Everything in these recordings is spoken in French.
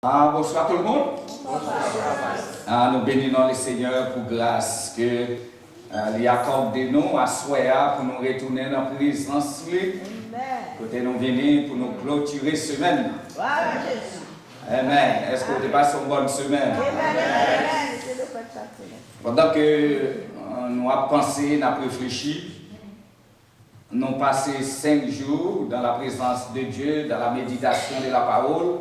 Bonsoir tout le monde. Nous bénissons le Seigneur pour grâce que lui accorde de nous à soir pour nous retourner dans la présence lui. Côté nous venir pour nous clôturer semaine. Amen. Est-ce que vous passez une bonne semaine? Pendant que nous avons pensé, nous avons réfléchi, nous avons passé 5 jours dans la présence de Dieu, dans la méditation de la parole.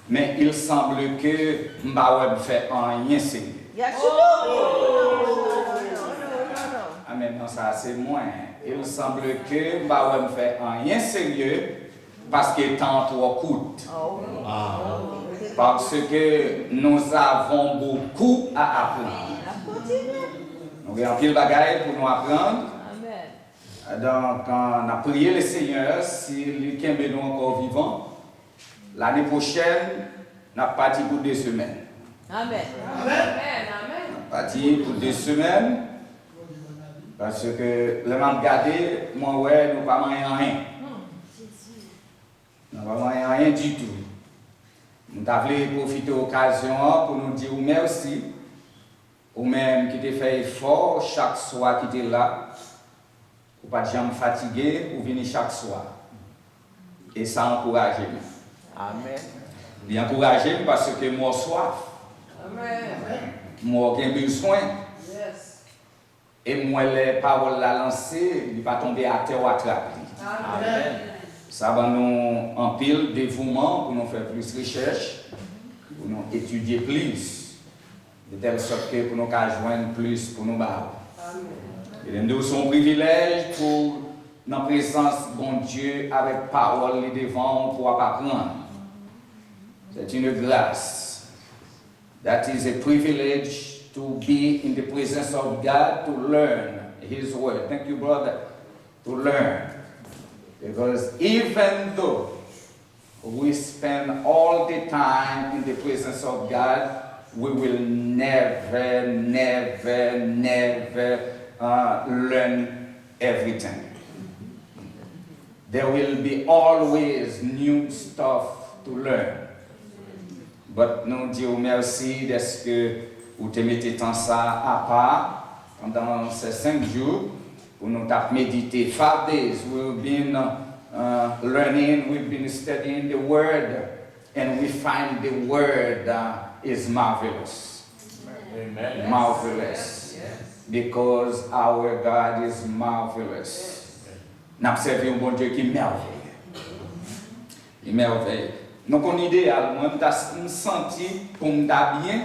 Mais il semble que Mbaweb fait rien sérieux. Amen, non, ça c'est moins. Il semble que Mbaweb fait rien sérieux parce que tant trop coûte. Parce que nous avons beaucoup à apprendre. Nous avons pile bagaille pour nous apprendre. Donc, on a prié le Seigneur, s'il est nous encore vivants. L'année prochaine, on a parti pour 2 semaines. Amen. On a parti pour 2 semaines. Parce que le même gardé, moi, ouais, nous pas rien. Nous pas rien du tout. Nous avons profité de l'occasion pour nous dire merci. Ou même qui te fait effort chaque soir qui était là. Ou pas de jamais fatigué, ou venir chaque soir. Et ça encourage nous. Amen. Il encourage parce que moi soif. Amen. Moi j'ai besoin. Yes. Et moi les paroles la lancer, il va tomber à terre ou attraper. Amen. Ça va nous en pile dévouement pour nous faire plus de recherche, pour nous étudier plus, de telle sorte que pour nous joindre plus pour nous battre. Et nous sommes un privilège pour dans la présence de bon Dieu avec parole devant pour apprendre. C'est une grâce. That is a privilege to be in the presence of God to learn His word. Thank you, brother. To learn. Because even though we spend all the time in the presence of God, we will never learn everything. There will be always new stuff to learn. But nous disons merci d'être que vous te mettez tant ça à part pendant ces 5 jours pour nous méditer. 5 days we've been learning, we've been studying the Word, and we find the Word is marvelous. Amen. Marvelous. Because our God is marvelous. Nous observons un bon Dieu qui merveille. Il merveille. Donc, on idéal, moi, je senti pour me bien, il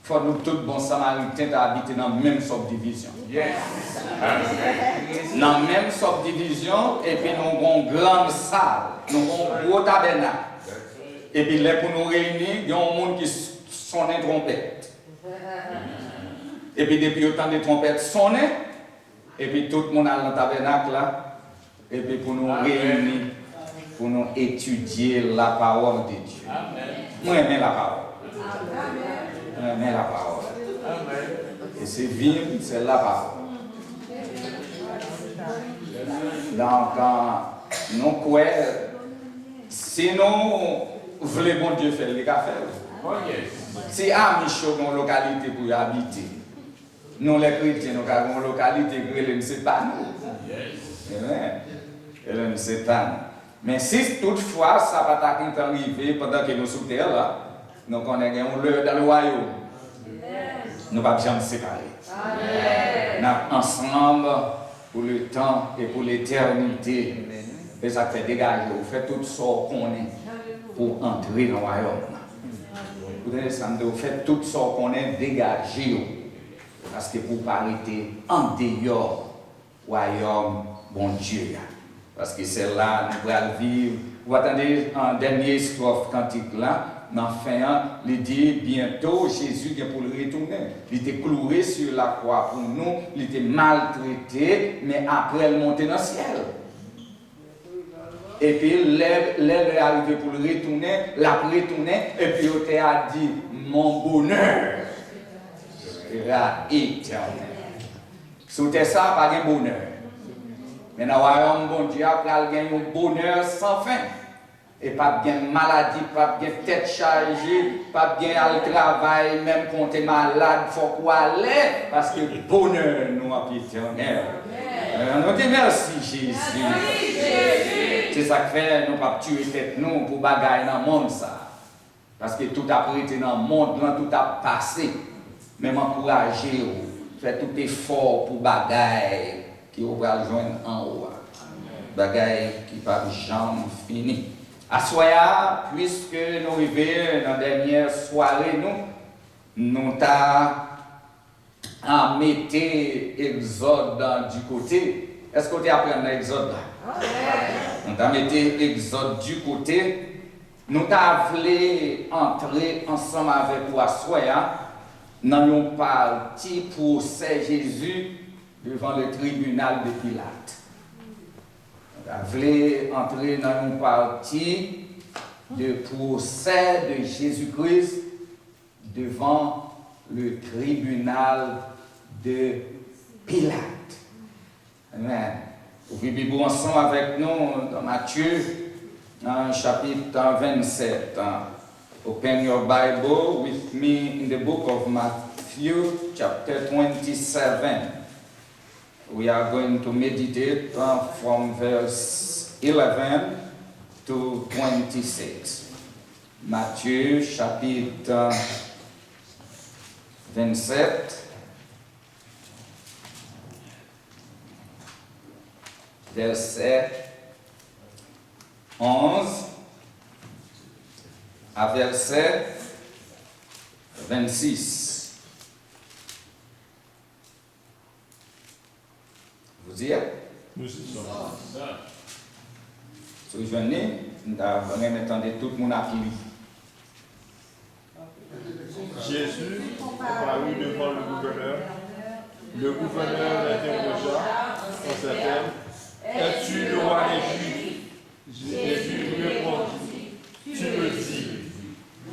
faut nous tous bons samaritains habiter dans la même subdivision. Yes. Dans la même subdivision, et puis nous avons une grande salle, nous avons un gros tabernacle. Et puis là, pour nous réunir, il y a un monde qui sonne une trompette. Et puis depuis autant de trompettes sonner, et puis tout le monde a le tabernacle là, et puis pour nous réunir, pour nous étudier la parole de Dieu. Moi j'aime la parole. J'aime la parole. Et c'est vivre, c'est la parole. Donc, nous croyons, si nous voulons bon Dieu faire les cafés, si Amicho dans une localité pour habiter, nous les chrétiens, nous avons une localité que ce n'est pas nous. Amen. C'est pas nous. Mais si toutefois ça va arriver pendant que nous sommes terre là, nous connaissons l'heure dans le royaume. Nous ne pouvons jamais se séparer. Nous sommes ensemble pour le temps et pour l'éternité. Et ça fait dégager. Vous faites tout ce qu'on est pour entrer dans le royaume. Vous faites tout ce qu'on est dégagé. Parce que pour ne pas arrêter en dehors du royaume, bon Dieu. Parce que c'est là nous allons vivre. Vous attendez en dernière strophe cantique là, dans la fin, il dit bientôt Jésus vient pour le retourner. Il était cloué sur la croix pour nous, il était maltraité, mais après il montait dans le ciel. Et puis l'aile est arrivé pour le retourner, l'a retourné, et puis il a dit mon bonheur sera éternel. C'était ça, pas de bonheur. Mais dans le royaume, bon Dieu, après, il y a un bonheur sans fin. et pas bien maladie, pas bien tête chargée, pas bien à le travail, même quand tu es malade, il faut qu'on aller, parce que bonheur nous a éternel. Nous te merci Jésus. C'est ça que fait, nous pas tuer tête nous pour bagaille dans le monde ça. Parce que tout a prêté dans le monde, tout a passé. Même encourager, faire tout effort pour bagaille qui va joindre en haut. Bagaille qui va jamais finir. À soya, puisque nous arrivons dans la dernière soirée, nous avons mis Exode du côté. Est-ce que tu apprends l'Exode là? Nous avons mis Exode du côté. Nous avons entrer ensemble avec vous à soya. Nous avons parti pour procès Jésus devant le tribunal de Pilate. Nous avons entrer dans une partie de procès de Jésus-Christ devant le tribunal de Pilate. Amen. Vous vivez ensemble avec nous dans Matthieu, chapitre 27. Open your Bible with me in the book of Matthew, chapter 27. We are going to meditate from verse 11 to 26. Matthieu, chapitre 27, verset 11 à verset 26. Vous y êtes? Nous y sommes. Si vous venez, nous attendez tout le monde à qui. Jésus parut devant le gouverneur. Le gouverneur l'interrogea en ces termes: es-tu le roi des Juifs? Jésus lui répondit: tu me dis.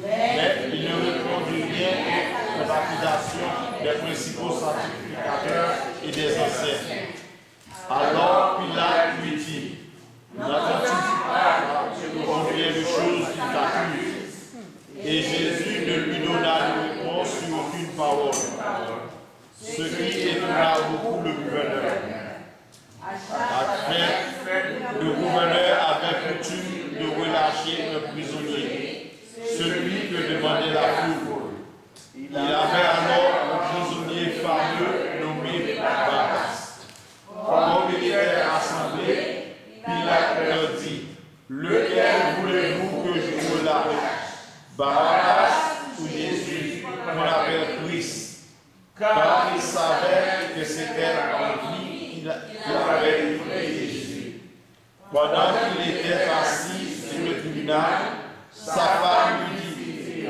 Mais il ne répondit rien aux lapidations des principaux sacrificateurs et des anciens. Alors Pilate lui dit: n'attends-tu pas combien de choses qui t'accusent? Et Jésus ne lui donna de réponse sur aucune parole, ce qui étonna beaucoup le gouverneur. Après, le gouverneur avait coutume de relâcher un prisonnier, celui que demandait la foule. Il avait alors un prisonnier fameux nommé Barabbas. Comme il était assemblé, Pilate leur dit: lequel voulez-vous que je relâche, Barabbas ou Jésus, qu'on appelle Christ? Car il savait que c'était en vie qu'il avait livré Jésus. Pendant qu'il était assis sur le tribunal, sa femme lui dit: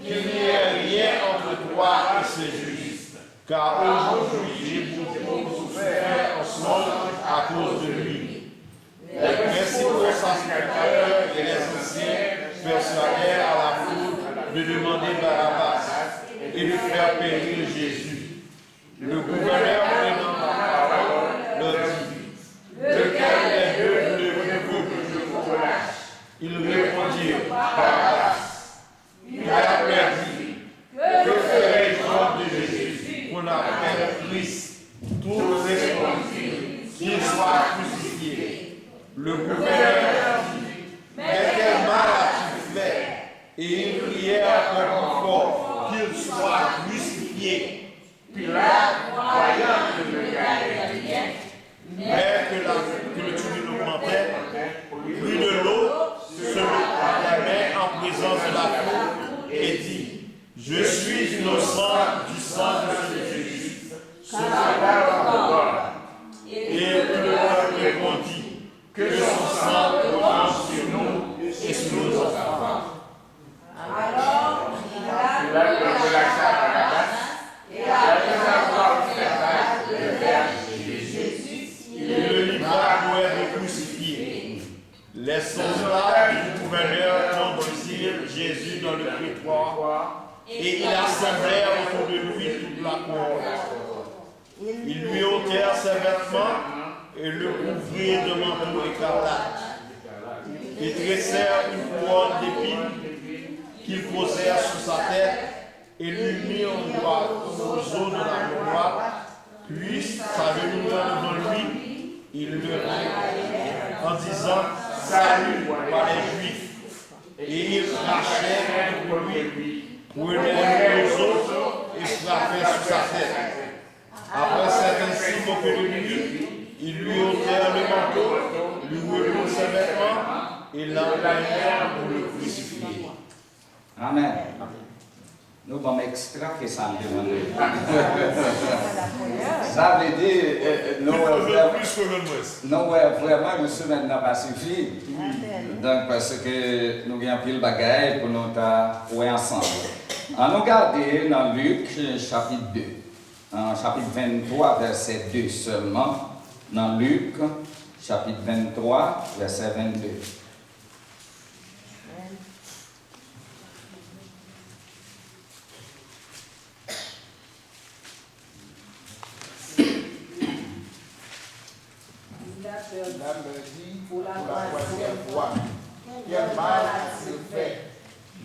qu'il n'y ait rien entre toi et ce juste, car aujourd'hui j'ai beaucoup souffert en son à cause de lui. Les principaux sacrificateurs et les anciens persuadèrent à la foule de demander Barabbas et de faire périr Jésus. Le gouverneur prenant la parole leur dit: lequel des deux voulez-vous que je vous relâche? Ils répondirent: Barabbas. Pilate leur dit: que ferai-je donc de Jésus, qu'on appelle Christ? Tous répondirent: qu'il soit crucifié. Le gouverneur dit: mais quel mal as-tu fait? Et ils prièrent encore plus fort qu'il soit crucifié. Pilate, croyant que le gardait rien, mais que le tumulte augmentait, prit de l'eau, se la main en présence de la foule et dit: je suis innocent du sang de ce Jésus. Ce pas et tout le peuple répondit: que son sang remonte sur nous et sur nos enfants. Alors, il a relâché Barabbas et après avoir fait part de vers Jésus, il le livra à être crucifié. Les soldats du gouverneur conduisirent Jésus dans le prétoire et ils assemblèrent autour de lui toute la cour. Ils lui ôtèrent ses vêtements et le couvrirent de manteau écarlate. et tressèrent une couronne d'épines qu'ils posèrent sur sa tête et lui mirent au roseau de la gloire. Puis, s'agenouillant devant lui, il le rit en disant salut par les Juifs. Et il rachèrent pour lui, prenaient le roseau et frappaient sur sa tête. Après s'être ainsi moqué de lui, ils lui ôtèrent le manteau, lui remirent ses vêtements et l'envoyèrent pour le crucifier. Amen. Nous avons extraqué ça. Ça veut dire, nous vraiment, une semaine n'a pas suffi. Donc, parce que nous avons pris le bagage pour nous jouer ensemble. On nous regarder dans Luc, chapitre 2. Chapitre 23, verset 2 seulement. Dans Luc, chapitre 23, verset 22. L'âme me dit pour la troisième fois, quel mal il fait.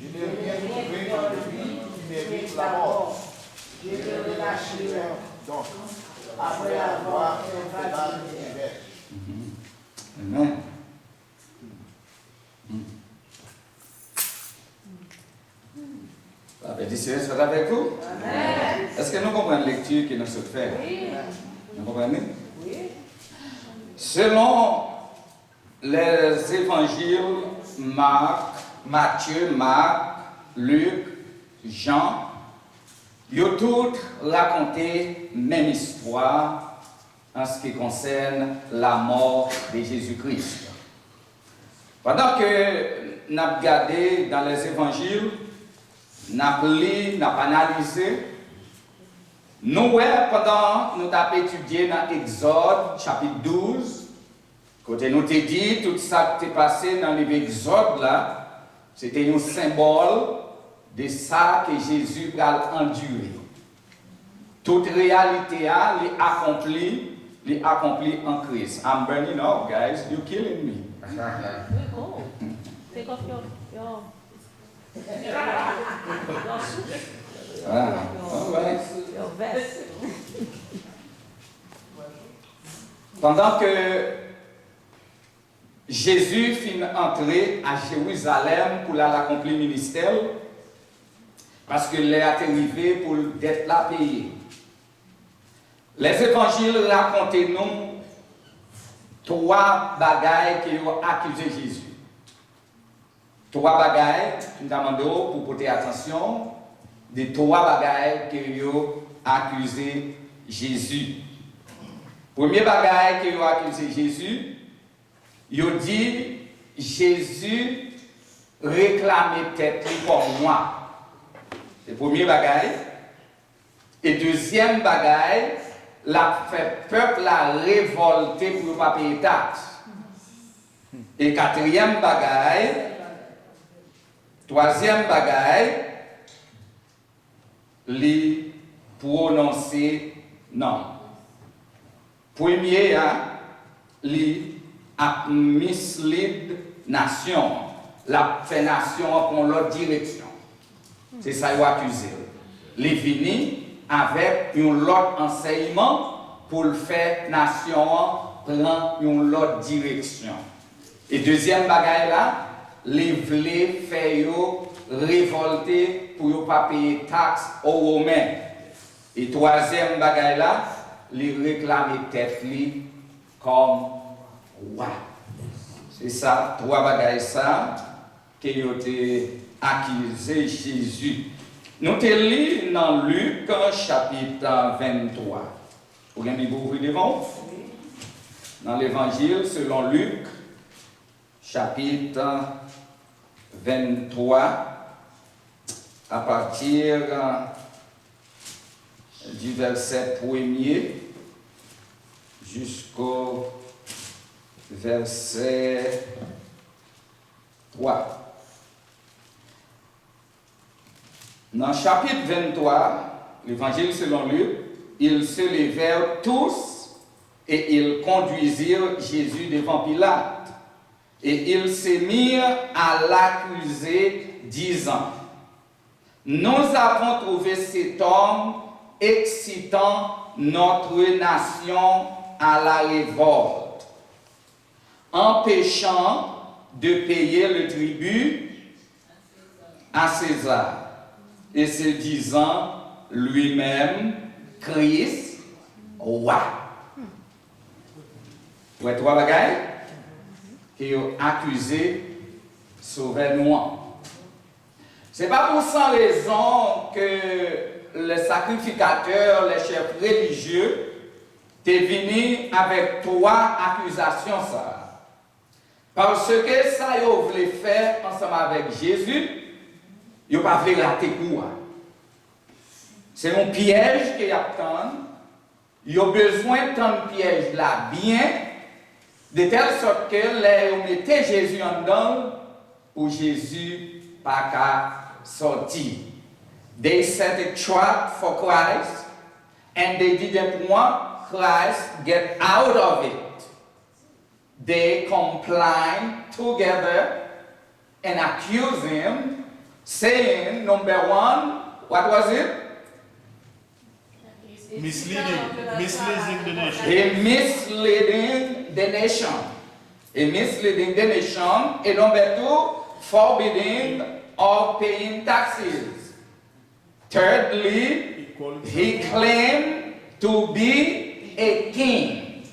Je n'ai rien trouvé en lui qui mérite la mort. Je l'ai relâché donc, après avoir fait mal divers. Amen. La bénédiction soit avec vous. Amen. Est-ce que nous comprenons la lecture qui nous se fait? Oui. Vous comprenez? Oui. Selon les évangiles Matthieu, Marc, Luc, Jean, ils ont tous raconté la même histoire en ce qui concerne la mort de Jésus-Christ. Pendant que nous avons regardé dans les évangiles, nous avons lu, nous avons analysé, nous, pendant que nous avons étudié dans Exode, chapitre 12, côté nous t'ai dit, tout ça qui est passé dans livre Exode, là, c'était un symbole de ça que Jésus a enduré. Toute réalité est accomplie en Christ. I'm burning up, guys. You're killing me. Oh, take off your All right. vest. Pendant que Jésus finit entrer à Jérusalem pour l'accomplir ministère, parce qu'il est arrivé pour d'être là payé. Les évangiles racontent nous trois bagailles qui ont accusé Jésus. Trois bagailles, nous demandons pour porter attention, des trois bagailles qui ont accusé Jésus. Premier bagaille qui ont accusé Jésus, ils ont dit Jésus réclamait tête pour moi. C'est le premier bagaille. Et deuxième bagaille, la fait peuple a révolté pour ne pas payer taxe. Et quatrième bagaille, troisième bagaille, les prononcer non. Premier, les a mislead nation, la fait nation pour l'autre direction. C'est ça qu'il a accusé. Les venus avec un autre enseignement pour le faire nation prendre une autre direction. Et deuxième bagaille là, les voulaient faire révolter pour ne pas payer taxe aux Romains. Et troisième bagaille là, les réclamer tête comme roi. C'est ça, trois bagailles ça qui ont été accusé Jésus. Nous te lisons dans Luc chapitre 23. Vous voulez vous ouvrir devant? Dans l'évangile selon Luc, chapitre 23, à partir du verset 1er jusqu'au verset 3. Dans le chapitre 23, l'évangile selon Luc, ils se levèrent tous et ils conduisirent Jésus devant Pilate. Et ils se mirent à l'accuser, disant, nous avons trouvé cet homme excitant notre nation à la révolte, empêchant de payer le tribut à César, et se disant lui-même Christ, roi. Vous trois bagailles qui ont accusé souverainement. Ce n'est pas pour sans raison que les sacrificateurs, les chefs religieux, t'es venus avec trois accusations ça. Parce que ça, ils voulaient faire ensemble avec Jésus, ils n'ont pas voulu rater quoi. C'est un piège qu'ils attendent. Ils ont besoin de un piège là bien, de telle sorte que les mettaient Jésus en dedans, pour Jésus pas qu'à sortir. They set a trap for Christ, and they didn't want Christ get out of it. They combined together and accused him, saying, number one, what was it? Misleading the nation. A misleading the nation. A misleading the nation. And number two, forbidding of paying taxes. Thirdly, he claimed to be a king.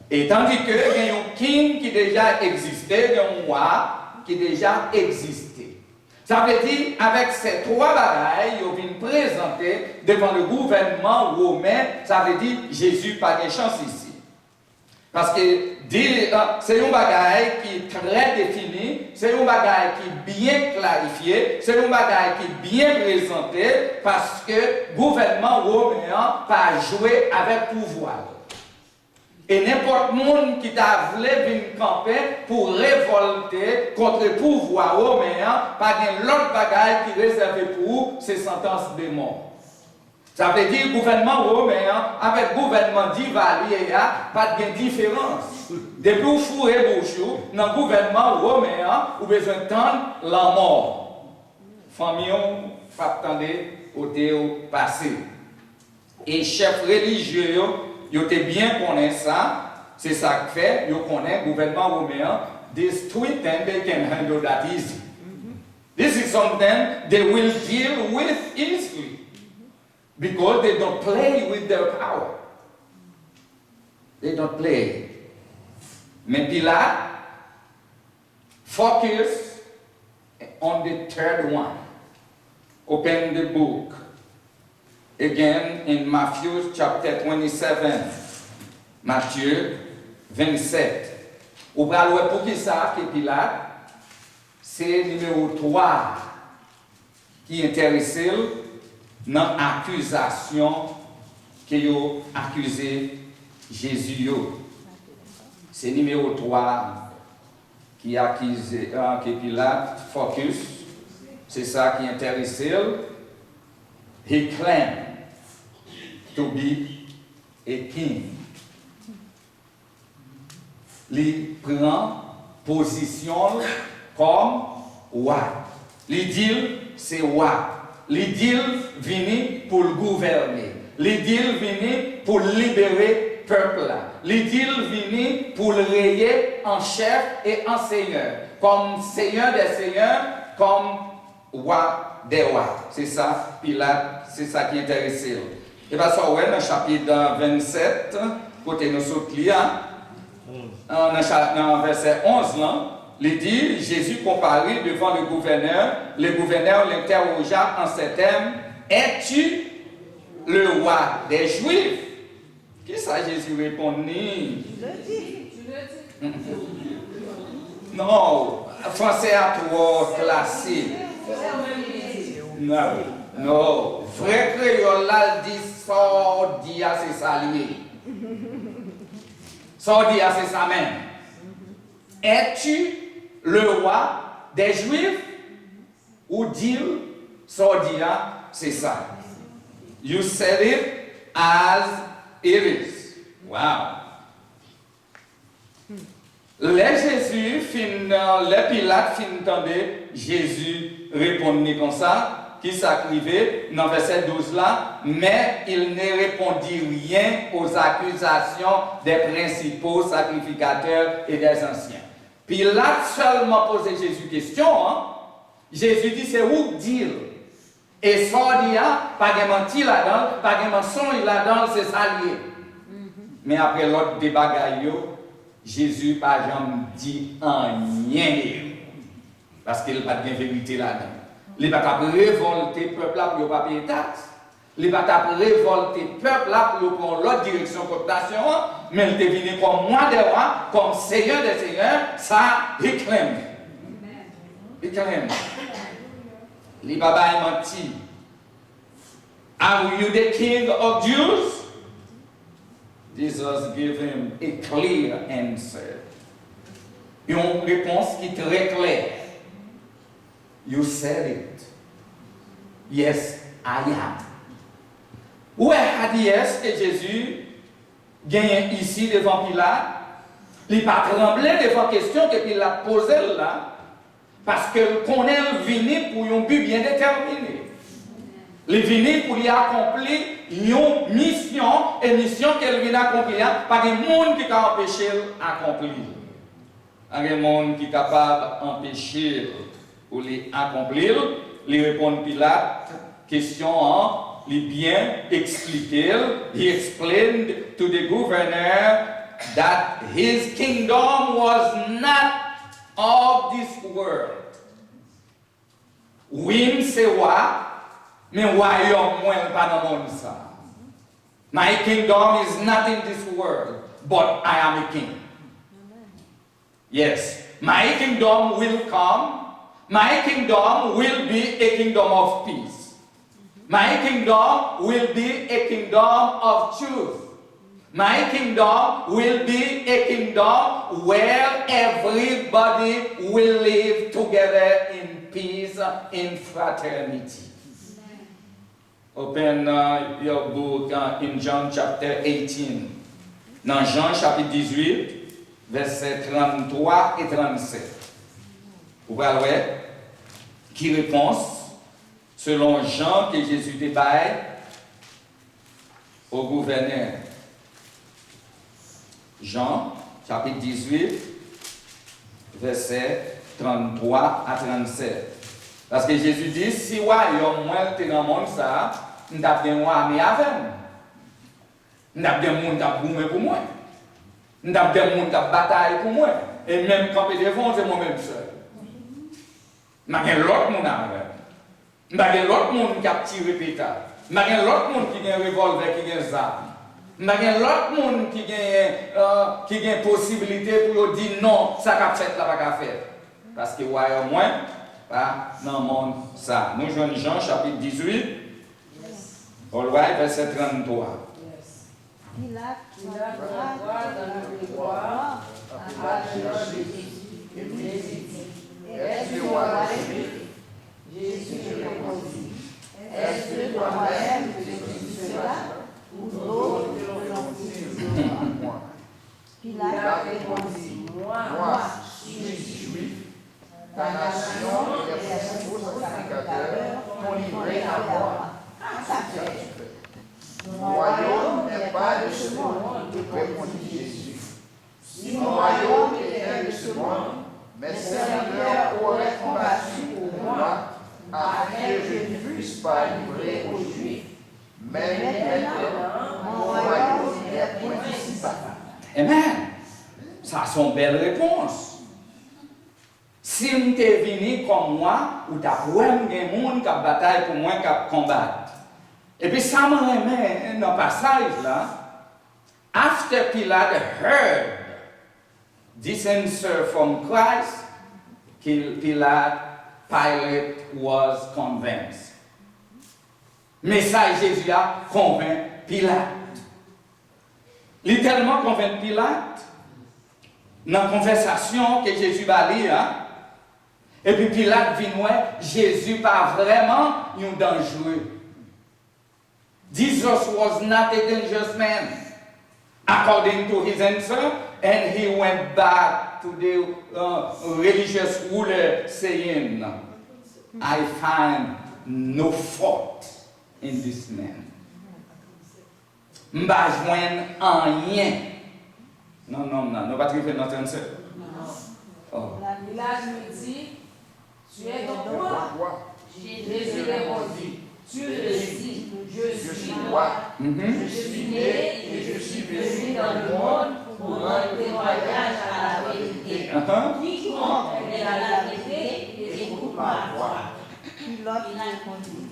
Et tandis que il y a un king qui déjà existait, il y a un roi qui déjà existait. Ça veut dire, avec ces trois bagailles, ils viennent présenter devant le gouvernement romain, ça veut dire Jésus pas de chance ici. Parce que c'est un bagaille qui est très défini, c'est un bagaille qui est bien clarifié, c'est un bagaille qui est bien présenté, parce que le gouvernement romain pas joué avec pouvoir. Et n'importe monde qui t'a voulu venir camper pour révolter contre le pouvoir romain, pas de l'autre bagaille qui est réservé pour ces sentences de mort. Ça veut dire que le gouvernement romain, avec le gouvernement d'Ivalier, il n'y a pas de différence. Depuis que vous fourrez bouchou, dans le gouvernement romain, vous avez besoin d'entendre la mort. Famille, vous attendez au passé. Et chefs religieux, ils étaient bien connaissent ça, c'est ça que fait, ils connaissent le gouvernement romain. These three things they can handle that easy. This is something they will deal with easily because they don't play with their power. They don't play. Mais Pilate focus on the third one. Open the book. Again in Matthew chapter 27. Matthieu 27. Ou pral pour qui ça que Pilate c'est numéro 3 qui intéresse dans l'accusation que a accusé Jésus. C'est numéro 3 qui accuse que Pilate focus. C'est ça qui intéresse. He claimed to be a king. Il prend position comme roi. Il dit c'est roi. Il dit venir pour le gouverner. Il dit venir pour libérer le peuple. Il dit venir pour le rayer en chef et en seigneur. Comme seigneur des seigneurs, comme roi des rois. C'est ça, Pilate, c'est ça qui intéresse. Et bien, ça, ouais, dans le chapitre 27, côté nous autres liens, dans verset 11, là, il dit, Jésus comparé devant le gouverneur l'interrogea en ces termes, es-tu le roi des Juifs? Qui ça Jésus répondit? Tu le dis. Non, français à trop classique. Non, vrai créole là dit sordia c'est salier. Sordia c'est ça même. Es-tu le roi des Juifs? Ou dit sordia c'est ça. You said it as it is. Wow. Les Jésus, les Pilates, tendez, Jésus répondit comme ça, qui s'acrivait dans verset 12 là, mais il ne répondit rien aux accusations des principaux sacrificateurs et des anciens. Pilate seulement posait Jésus question, hein? Jésus dit c'est où dire. Et ça dit, pas de menti là-dedans, pas de mensonge là-dedans, c'est ça lié. Mais après l'autre débat, Jésus n'a jamais dit rien. Parce qu'il n'a pas de vérité là-dedans. Il n'a pas révolté le peuple là pour ne pas payer taxe. Il n'a pas révolté le peuple là pour prendre l'autre direction contre la nation. Mais il est venu comme moi des rois, comme Seigneur des seigneurs, ça, il clame. Il clame. Il n'a pas menti. Are you the king of Jews? Jesus gave him a clear answer. Une réponse qui est très claire. You said it. Yes, I am. Où est yes que Jésus gagne ici devant Pilate? Il n'a pas tremblé devant la question que Pilate posait là, parce qu'il connaît le venu pour un but bien déterminé. Il est venu pour y accomplir une mission, et mission qu'elle vient accomplir, par un monde qui a empêché d'accomplir. Un monde qui est capable d'empêcher ou l'accomplir. Il répond Pilate, question, il bien expliqué. He explained to the governor that his kingdom was not of this world. Oui, c'est roi. Mais royaume, moi, pas dans le monde ça. My kingdom is not in this world, but I am a king. Yes, my kingdom will come. My kingdom will be a kingdom of peace. My kingdom will be a kingdom of truth. My kingdom will be a kingdom where everybody will live together in peace, in fraternity. Open your book in John chapter 18. Dans Jean chapitre 18, versets 33 et 37. Vous voyez, qui réponse selon Jean que Jésus débaille au gouverneur. Jean chapitre 18, versets 33 à 37. Parce que Jésus dit, si royaume moi t'es dans le monde ça, nous avons des rois mais avec nous. Nous avons des gens qui ont boumé pour moi. Nous avons des gens qui ont bataille pour moi. Et même quand je devant, c'est moi-même seul. Nous avons l'autre monde avec. Nous avons l'autre monde qui a tiré pétard. Nous avons l'autre monde qui a un revolver, qui a un arme. Nous avons l'autre monde qui a une possibilité pour dire non, ça qu'a fait là, pas faire. Parce que royaume moi, pas dans le monde ça. Nous jouons Jean chapitre 18, all right, verset 33. Pilate voit dans le miroir à Jésus et lui dit, est-ce le roi des Juifs? Jésus répondit, est-ce que toi-même te dis cela ou d'autres l'ont dit? Pilate répondit, moi, je suis juif. Ta nation et les principaux sacrificateurs t'ont livré à moi. Ça fait. Mon royaume n'est pas de ce monde, répondit Jésus. Si mon royaume était de ce monde, mes serviteurs auraient combattu pour moi, afin que je ne fusse pas livré aux Juifs. Mais maintenant, mon royaume n'est point d'ici. Amen. Ça, c'est une belle réponse. Si tu es venu comme moi, ou tu as vu des gens qui bataille pour moi, qui combattent. Et puis ça me remet dans le passage là. After Pilate heard this answer from Christ, Pilate was convinced. Message Jésus a convaincu Pilate. Littéralement convaincu Pilate. Dans la conversation que Jésus a dit, et puis Pilate vit Jésus pas vraiment un dangereux. Jesus was not a dangerous man. According to his answer, and he went back to the religious ruler saying, I find no fault in this man. M'ba joindre rien. Non, pas trouver notre answer. Oh. Il a dit, tu es donc roi. Jésus répondit, tu le dis, je suis roi. Je suis né et je suis venu dans le monde pour rendre témoignage à la vérité. Quiconque est à la vérité écoute ma voix. Pilote répondit.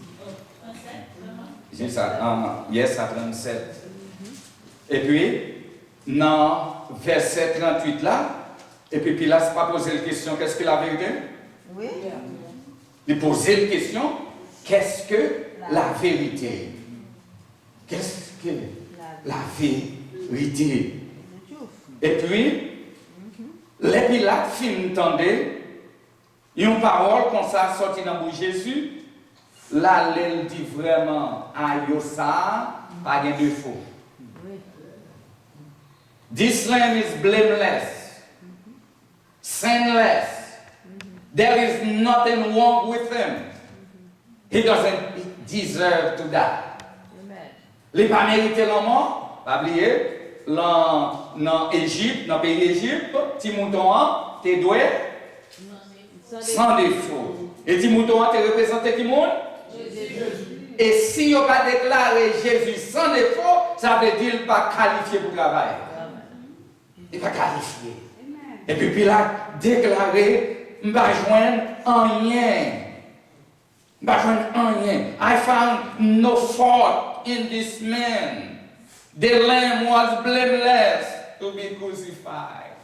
J'ai ça, yes, à 37. Et puis, dans verset 38 là, et puis Pilate n'a pas posé la question, qu'est-ce que la vérité? Oui. Il posait la question, qu'est-ce que la vérité? Qu'est-ce que la vérité? Et puis, les Pilates fin entendait une parole comme ça sortie dans le Jésus. Là, elle dit vraiment, aïe, ça, pas de défaut. This lamb is blameless, sinless. There is nothing wrong with him. He doesn't deserve to die. Il n'a pas mérité la mort. Pas oublier, dans Égypte, dans le pays d'Égypte, petit mouton, tu es doué sans défaut. Et petit mouton, tu représenté qui monde? Et si on n'a pas déclaré Jésus sans défaut, ça veut dire qu'il n'est pas qualifié pour travailler. Il n'est pas qualifié. Et puis il a déclaré, je ne vais pas joindre rien. Je ne vais pas joindre rien. I found no fault in this man. The lamb was blameless to be crucified.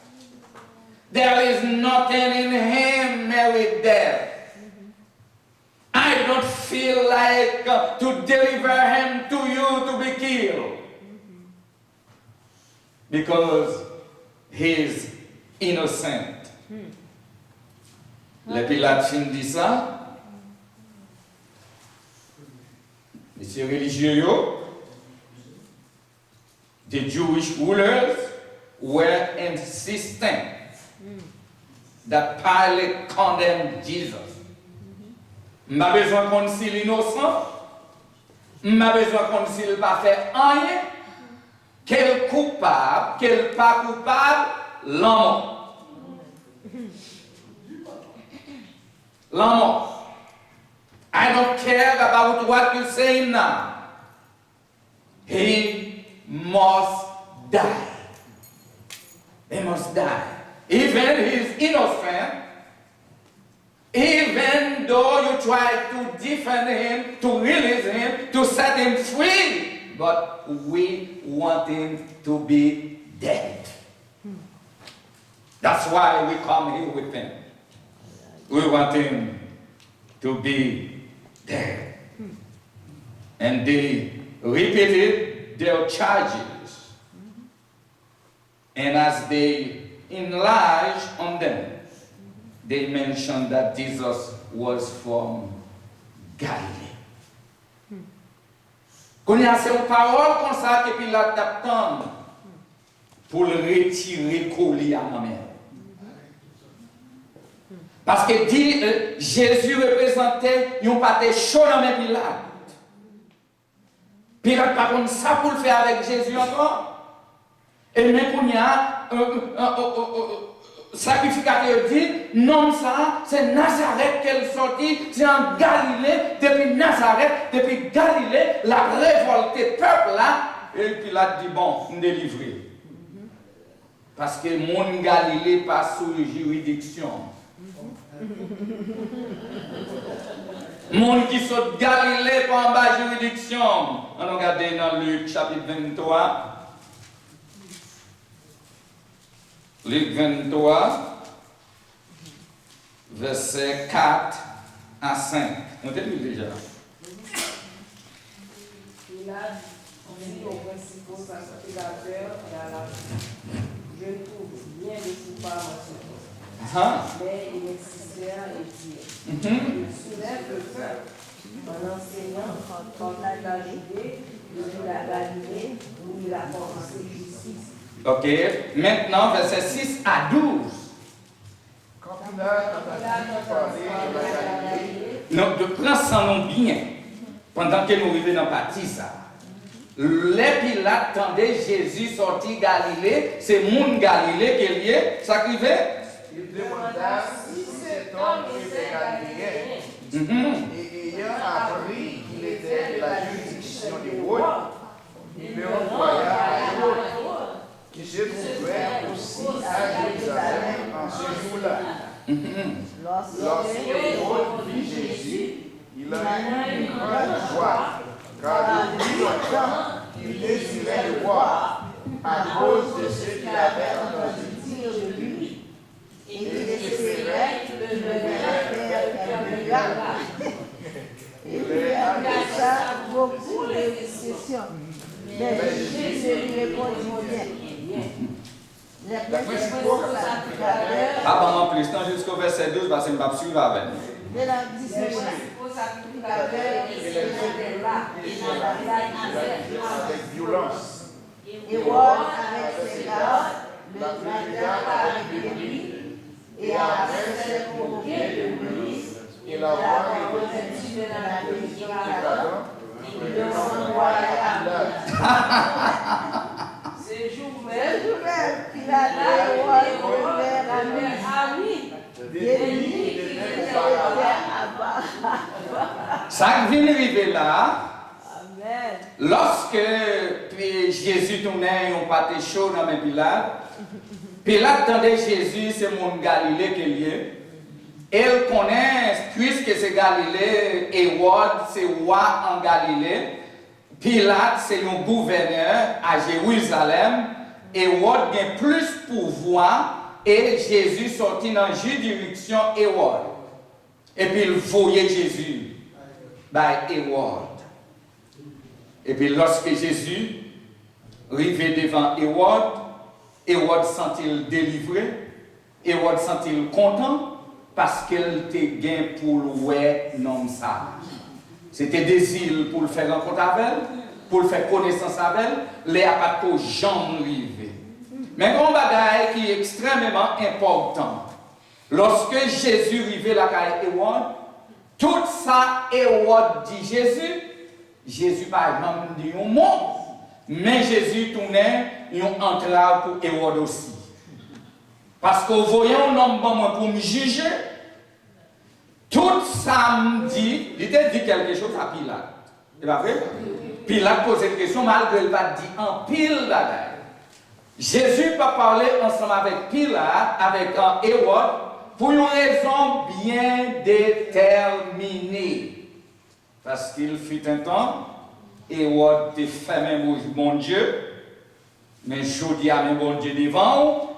There is nothing in him merit death. I don't feel like to deliver him to you to be killed. Because he is innocent. Le Pilate fin dit ça. Monsieur religieux, the Jewish rulers were insistent that Pilate condemned Jesus. M'a besoin qu'on s'il innocent, m'a besoin qu'on s'il pas fait rien, quel coupable, quel pas coupable, l'homme. L'homme. I don't care about what you're saying now. He must die. He must die. Even he is innocent. Even though you try to defend him, to release him, to set him free, but we want him to be dead. That's why we come here with him. We want him to be dead. And they repeated their charges. And as they enlarged on them, they mentioned that Jesus was from Galilee. Qu'on y a ces paroles comme ça que Pilate attend pour le retirer collé à ma mère. Parce que Jésus représentait un pâté chaud dans mes Pilate. Pilate par contre ça pour le faire avec Jésus encore. Et même qu'on y a sacrificateur dit, non ça, c'est Nazareth qu'elle sortit, c'est en Galilée, depuis Nazareth, depuis Galilée, la révolté peuple là, et puis là dit, bon, on délivre. Parce que mon Galilée passe sous juridiction. Mon qui saute Galilée pas en bas juridiction. On regarde dans Luc chapitre 23. Luc 23, versets 4 à 5. On t'a lu déjà. Il a dit aux principaux sacrificateurs et à la je trouve bien de coupables en ce temps. Mais il insistèrent et dirent il soulève le peuple en enseignant comme il a Judée, de la Galilée, où il a commencé justice Ok, maintenant verset 6 à 12. Quand Pilate entendit parler de la Galilée, Donc, de prendre son nom bien, pendant que nous arrivons dans la partie, ça. Les Pilates tendaient Jésus sorti Galilée, c'est mon Galilée qui est lié, ça arrivait. il demanda si cet homme était galiléen, et ayant appris qu'il était de la juridiction des rois, il le envoya à Hérode, qui se trouvait aussi à Jérusalem en ce jour-là. Lorsque Hérode vit Jésus, il a eu une grande joie, car depuis longtemps il désirait le voir, à cause de ce qu'il avait entendu dire de lui, et il espérait le verrait faire un miracle. Il lui adressa beaucoup de questions. Mais Jésus lui répondit bien. Les principaux sacrificateurs Ah, bon, en plus, jusqu'au verset 12, parce que je ne vais pas suivre avec. de la discipline Avec violence. Hérode avec ses gardes le traita avec lui et avec ses convoqués de lui, Il a envoyé revêtu de la religion le et le envoya. Ce jour Le même, journal Pilate et Hérode devinrent amis. des nuits qui étaient auparavant. Ça vient arriver là, Amen. lorsque Jésus tournait un pâté chaud dans mes Pilates, Pilate tendait Jésus, c'est mon Galilée qui est lié. Elle connaît, puisque c'est Galilée, Hérode, c'est roi en Galilée. Pilate, c'est un gouverneur à Jérusalem. Hérode a plus pouvoir et Jésus sortit dans la juridiction Hérode. Et puis il voyait Jésus by Hérode. Et puis lorsque Jésus arrivait devant Hérode, Hérode sent-il délivré, Hérode sent-il content parce qu'elle était gain pour le ouais non ça. C'était désir pour le faire rencontre avec elle, pour le faire connaissance avec elle, les apatos jamais arrivé. Mais un bagage qui est extrêmement important. Lorsque Jésus arrivait là à Hérode, tout ça Hérode dit Jésus par exemple dit un mot, mais Jésus tournait une entrave pour Hérode aussi. Parce que voyant un homme pour me juger, tout ça me dit, il t'a dit quelque chose à Pilate. C'est pas vrai? Pilate pose une question, malgré qu'il va dire en pile bagaille. Jésus peut parler ensemble avec Pilate, avec Hérode, pour une raison bien déterminée. Parce qu'il fut un temps, Hérode te fait même mon Dieu, mais je dis à mon Dieu devant,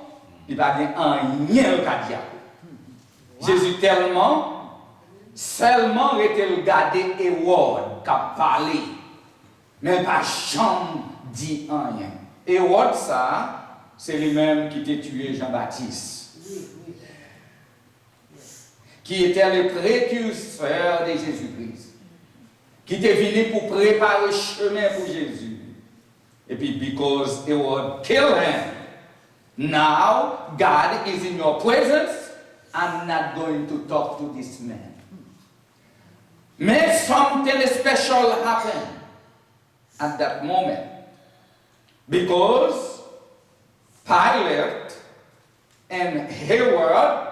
il va dire un rien qu'à dire. Jésus seulement était gardé Hérode qui a parlé, mais pas jamais dit rien. Hérode, ça, c'est lui-même qui a tué Jean-Baptiste, qui était le précurseur de Jésus-Christ, qui était venu pour préparer le chemin pour Jésus. Et puis, because Hérode killed him, now God is in your presence, I'm not going to talk to this man. But something special happened at that moment. Because Pilate and Herod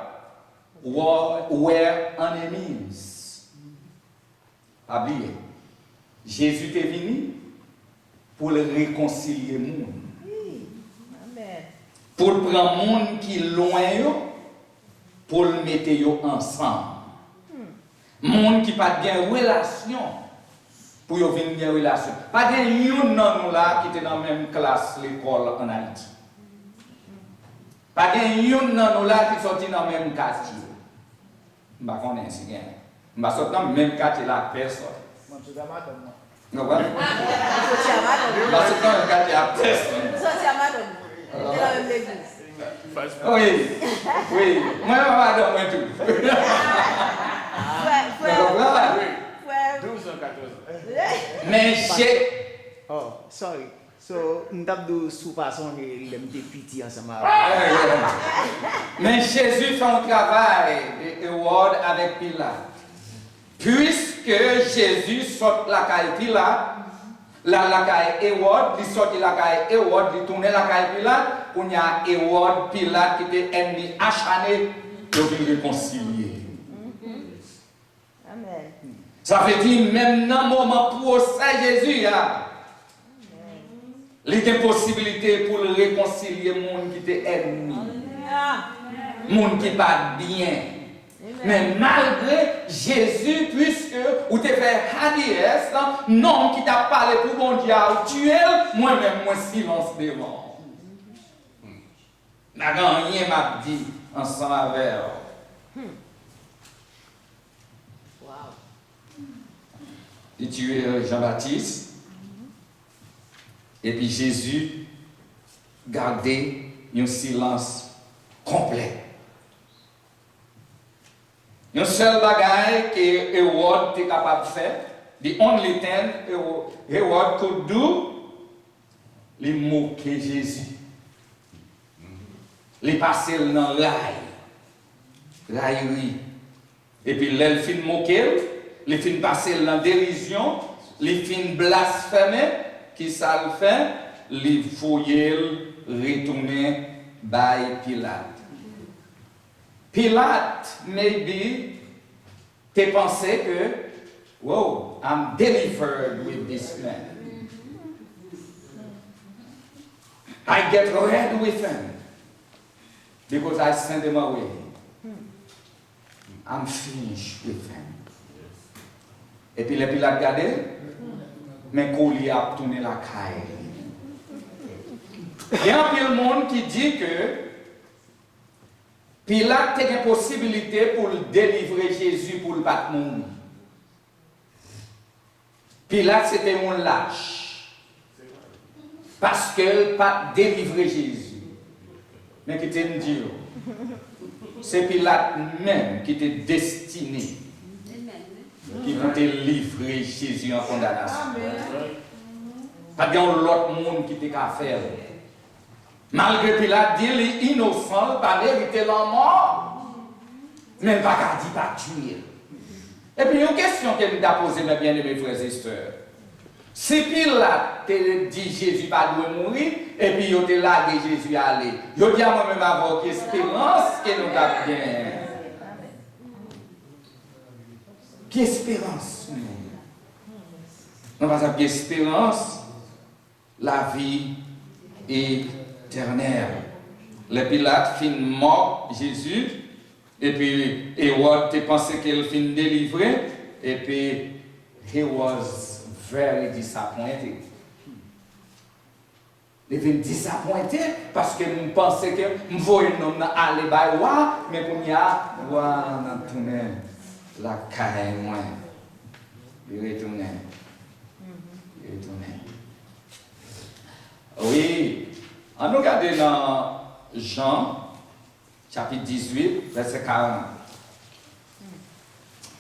were enemies. Oubliez, Jésus est venu pour le réconcilier monde. Amen. Pour le prendre monde qui est loin, pour le mettre ensemble. Monde qui n'a pas de relation. Pour venir une relation. Pas de yon nan là qui était dans la même classe l'école en Haïti. Pas de yon nan là qui sorti dans le même quartier. Je ne sais pas si c'est bien. Je ne sorti dans le même quartier là personne. Non, voilà. Je sorti dans le quartier à personne. Oui, oui. Moi, je ne vais pas dormir tout. Mais j'ai. Oh, sorry. So, m'tap sous façon les petits ensemble. Mais Jésus fait un travail de Hérode avec Pilate. Puisque Jésus sort la caille Pilate, la caille Hérode, il sort la caille Hérode, il tourne la caille Pilate, il y a Hérode, Pilate qui était ennemi acharné, il veut réconcilier. Amen. Ça veut dire, même dans le moment procès Jésus, il y a des possibilités pour réconcilier les gens qui étaient ennemis, les gens qui ne pas bien. Mais malgré Jésus, puisque vous te fait Hadies, non qui t'a parlé pour bon Dieu, tuer, moi-même, moi silence devant. N'a rien m'a dit ensemble avec. Il tué Jean-Baptiste. Et puis Jésus gardait un silence complet. Un seul bagage que Hérode était capable de faire, the only thing Hérode could do, il moquer Jésus. Il passait dans le raillerie. Et puis il fin moquer, il fin passer dans dérision, il fin blasphémer, qui ça le fait, il fouiller, retourner by Pilate. Pilate, maybe, te pensé que, wow, I'm delivered with this man. I get rid with him because I send him away. I'm finished with him. Et puis le Pilate regardé, mais qu'on lui a tourné la caille. Il y a un peu de monde qui dit que Pilate a une possibilité pour délivrer Jésus pour le battre monde. Pilate c'était un lâche. Parce qu'il n'a pas délivré Jésus. Mais qui te dit, c'est Pilate même qui était destiné. Qui peut livrer Jésus en condamnation. Pas bien l'autre monde qui était qu'à faire. Malgré Pilate dit qu'il est innocent, pas mérité la mort, mais pas qu'à dire pas tuer. Et puis une question que nous avons posée, mes bien-aimés frères et sœurs. Si Pilate te dit Jésus pas doit mourir, et puis il te lagué Jésus aller, je dis à moi-même avoir espérance que nous avons bien. Quelle espérance nous avons espérance, la vie éternelle. Le Pilate fin mort Jésus, et puis Hérode te pensé qu'il fin délivré, et puis he was very disappointed. Il fin disappointé parce que je pensais que je voyais un homme aller by roi, mais pour y a roi n'a tourné la carrière moins. Il retourne. Oui, on nous regarde dans Jean, chapitre 18, verset 40.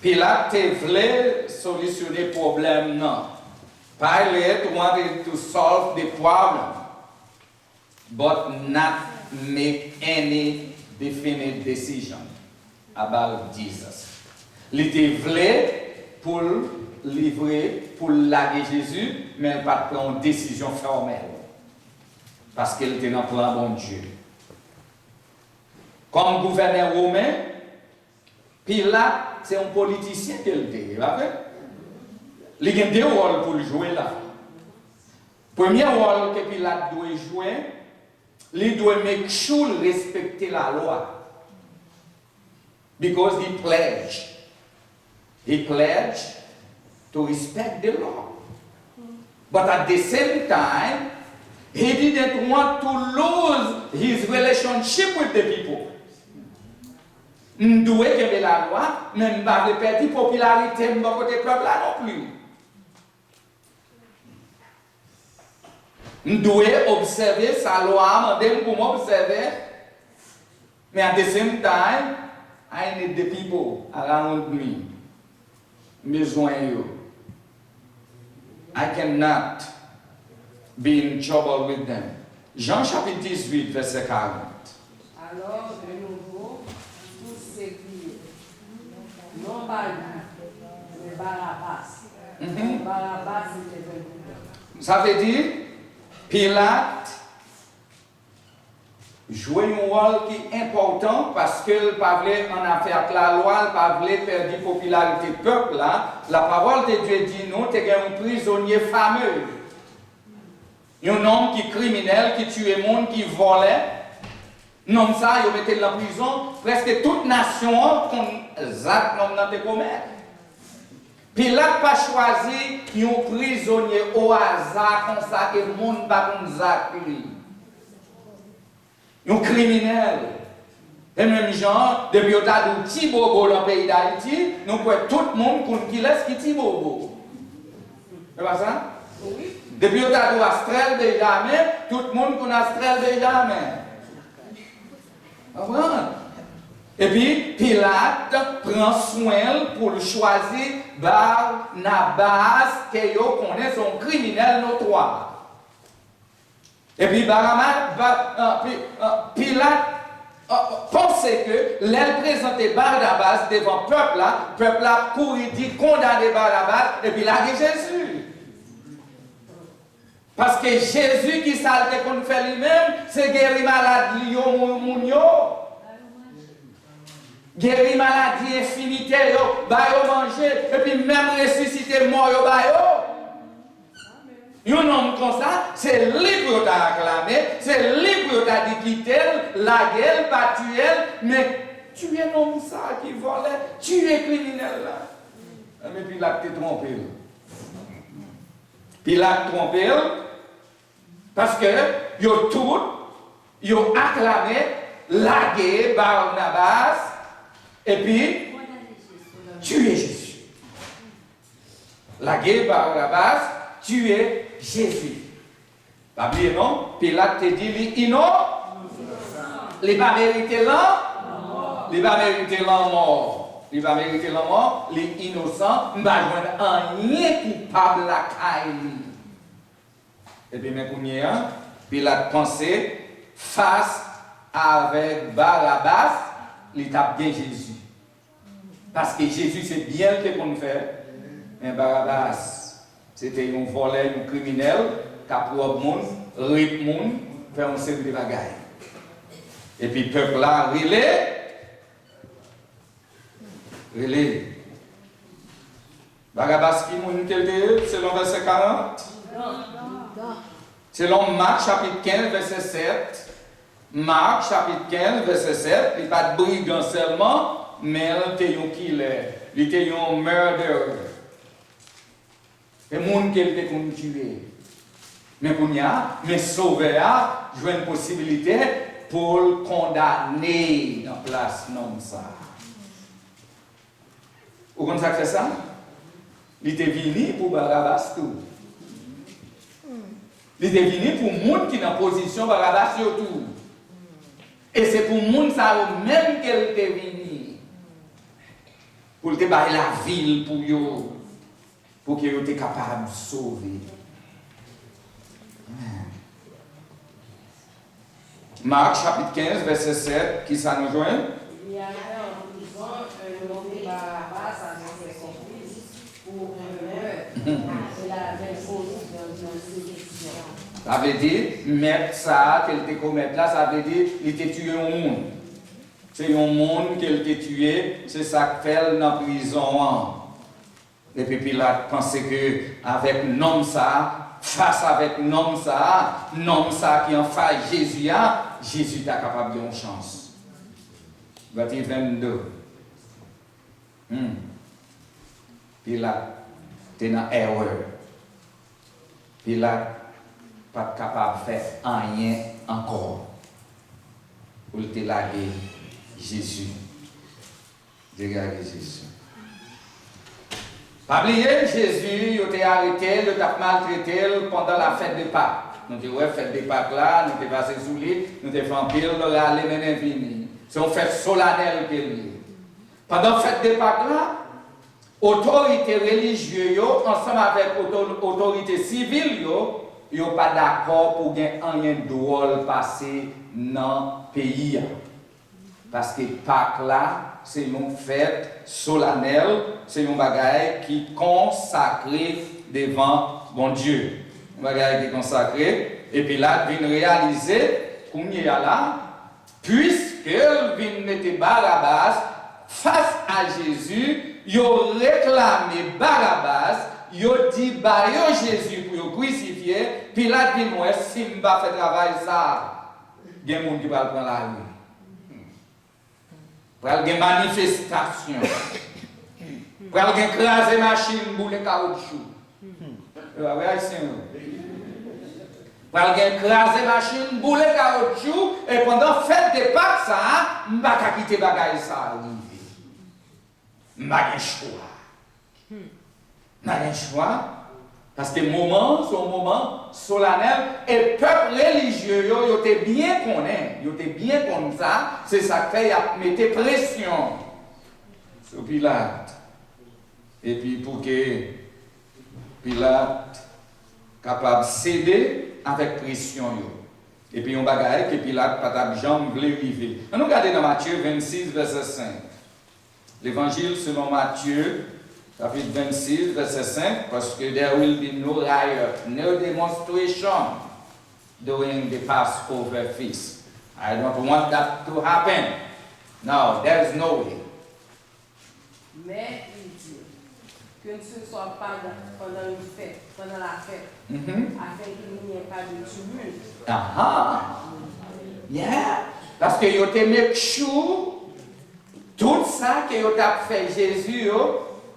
Pilate voulait solutionner le problème, non. Pilate wanted to solve the problem, but not make any definite decision about Jesus. Il voulait pour livrer, pour laguer Jésus, mais pas prendre une décision formelle. Parce qu'il était dans le plan bon Dieu. Comme gouverneur romain, Pilate, c'est un politicien qu'il était. Il y a deux rôles pour jouer là. Le premier rôle que Pilate doit jouer, il doit make sure de respecter la loi. Because he pledged. He pledged to respect the law. But at the same time, he didn't want to lose his relationship with the people. Il doit garder la loi, mais il ne va pas perdre la popularité de côté peuple là non plus. Il doit observer sa loi, mais pour m'observer, mais at the same time, I need the people around me. Besoin yo. I cannot be in trouble with them. Jean chapitre 18, verset 40. Alors, de nouveau, tous s'écrient, non pas lui, mais Barabbas. Barabbas était un coupable. Ça veut dire, Pilate jouait un rôle qui est important parce qu'il parlait en affaire de la loi, il parlait perdre la popularité du peuple. Là. La parole de Dieu dit non, tu es un prisonnier fameux. Un homme qui est criminel, qui tuait le monde, qui volait. Non, ça, il mettait dans la prison. Presque toute nation, comme Zach, non, dans te commettre. Pilate n'a pas choisi un prisonnier au hasard comme ça, que le monde ne va pas Zachary. Un criminel. Et même genre, depuis qu'on a dit Tibobo dans le pays d'Haïti, nous pouvons tout le monde qui laisse qui Tibobo. C'est pas ça? Oui. Depuis qu'on a dit Astrel de jamais, tout le monde connaît Astrel de jamais. Et puis, Pilate prend soin pour le choisir Barnabas, qui connaît son criminel notoire. Et puis, Pilate pensait que l'aile présentait Barnabas devant le peuple a couru, dit condamner Barnabas, et puis il a dit Jésus. Parce que Jésus qui s'alté qu'on fait lui-même, c'est guérir maladie, guérir maladie, infinité, bayo manger, et puis même ressusciter mort, bayo. Un homme comme ça, c'est lui qui t'a acclamé, c'est lui qui t'a dit quitter, la gueule, pas tuer, mais tu es un homme ça qui volait, tu es criminel là. Mais puis il a trompé. Puis il a trompé parce que ils ont acclamé, lagué Barnabas, et puis tuer Jésus. Lagué Barnabas, tuer Jésus. Pas oublier non? Pilate te dit, il non? Il va mériter là? Il va mériter la mort. Il va mériter la mort. Il est innocent. Il va joindre rien coupable la caille. Et puis, maintenant, Pilate pensait face avec Barabbas, il tape bien Jésus. Parce que Jésus, c'est bien ce qu'on fait. Mais Barabbas, c'était un voleur, un criminel, qui a pris le monde, rip le monde, faire une série de bagailles. Et puis, le peuple là, relais. Barabbas qui m'a selon verset 40? Selon Marc chapitre 15, verset 7. Marc chapitre 15, verset 7. Il n'est pas de brigand seulement, mais il était un killer. Il était un murderer. Et monde qui était qu'on tuer. Mais qu'on y a, mais sauver a, jouer une possibilité pour le condamner dans place non ça. Vous comprenez ça fait ça? Il était venu pour Barabbas tout. Il était venu pour les gens qui sont en position Barabbas surtout. Et c'est pour les gens ça même qu'il était venu. Pour te bailler la ville pour eux. Pour qu'ils soient capables de sauver. Marc chapitre 15, verset 7, qui ça nous joint? Il y avait en prison un nommé Barabbas avec ses complices pour un meurtre. Il avait posé dans une sélection. Ça veut dire, mettre ça, qu'elle te commettre là, ça veut dire, il t'a tué un monde. C'est un monde qu'elle t'a tué, c'est ça qu'il fait dans la prison. Et puis Pilate pensait que avec nom ça, face avec nom ça qui en face Jésus, Jésus est capable de une chance. Verset 22. Pilate était dans erreur. Pilate pas capable de faire rien encore. Pour te laguer Jésus. Dégager Jésus. Pas oublier, Jésus, il a été arrêté, il a maltraité pendant la fête de Pâques. Nous avons fait fête de Pâques là, nous avons passé sous lui, nous avons fait un pile, nous avons allé mener vini. C'est une fête solennelle qu'il y a. Pendant la fête de Pâques là, autorité religieuse, ensemble avec autorité civile, yo pas d'accord pour gen rien drôle passer dans le pays. Parce que Pâques là, c'est une fête solennelle, c'est un bagage qui est consacré devant bon Dieu. Un bagage qui est consacré. Et puis là, il vient réaliser qu'on y est là, puisqu'il vient mettre Barabbas face à Jésus, il réclamé Barabbas, il dit bah Jésus pour le crucifier, puis là, il dit moi, si je ne fais pas travail ça, il y a des gens qui vont prendre la rue. Pour aller des manifestations, pour aller écraser machine pour le caoutchouc. Pour aller écraser machine pour le caoutchouc et pendant fête de Pâques ça, je ne vais pas quitter bagaille ça. Je n'ai pas de choix. Je n'ai pas de choix. Parce que moment, c'est un moment solennel et le peuple religieux, il était bien connu, il était bien comme ça, c'est ça qui fait mettre pression sur Pilate. Et puis pour que Pilate capable de céder avec pression. Et puis on bagaille que Pilate pas jamais voulu vivre. On regarde dans Matthieu 26, verset 5. L'évangile selon Matthieu, chapitre 26, verset 5, parce que there will be no riot, no demonstration during the Passover feast. I don't want that to happen. No, there's no way. Mais il dit que ce ne soit pas pendant une fête, pendant la fête, afin qu'il n'y ait pas de tumulte. Yeah. Parce que vous avez make sure tout ça que vous avez fait Jésus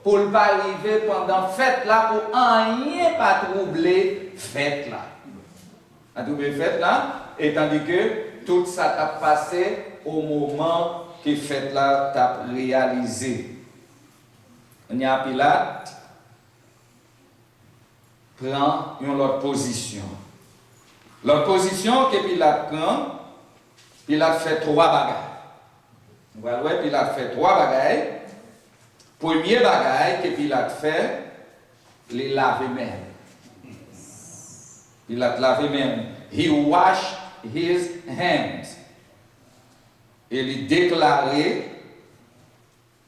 pour ne pas arriver pendant la fête là, pour rien pas troubler fête là. À troubler fête là, et tandis que tout ça a passé au moment que fête là t'a réalisé. On y a Pilate prend une autre position. L'autre position que Pilate prend, Pilate fait trois bagages. Voilà, Pilate fait trois bagages. Premier bagage que Pilate fait, les laver même. Pilate laver même. He washed his hands. Et il déclarait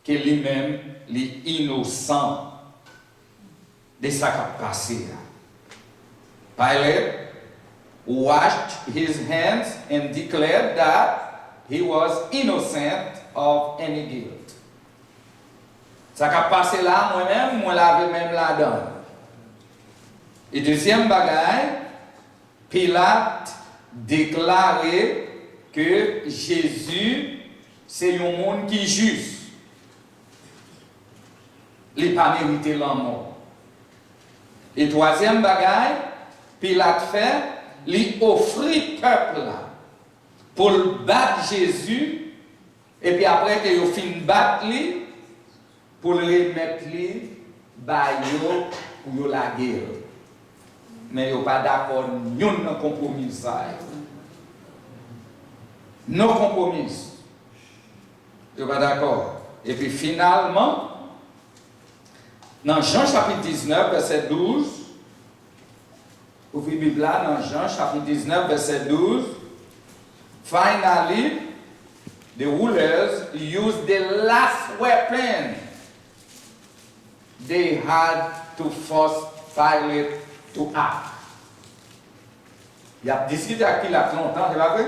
que lui-même est innocent de ce qui a passé. Pilate washed his hands and declared that he was innocent of any guilt. Ça qui a passé là, moi-même, moi l'avais même là-dedans. Et deuxième bagaille, Pilate déclarait que Jésus, c'est un monde qui est juste. Il n'a pas mérité la mort. Et troisième bagaille, Pilate fait, il offrit peuple là pour battre Jésus, et puis après que il fin battre lui, pour le remettre lui, pour la guerre. Mais il n'est pas d'accord, nous ne compromis ça. Non compromis. Il n'est pas d'accord. Et puis finalement, dans Jean chapitre 19, verset 12, ouvrez la Bible là, dans Jean chapitre 19, verset 12, finally, the rulers used the last weapon they had to force Pilate to act. Il a discuté avec Pilate longtemps, c'est pas vrai?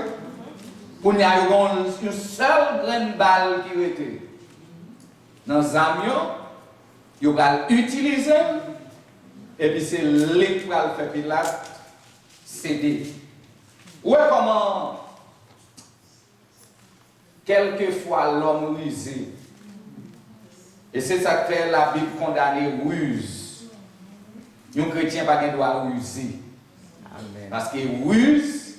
Pour n'y avoir une seule grande balle qui était dans Zamio, il va l'utiliser, et puis c'est l'étoile fait Pilate céder. Ouais, comment quelquefois l'homme rusé. Et c'est ça que fait la Bible condamner ruse. Un chrétien n'a pas le droit de ruser. Amen. Parce que ruse,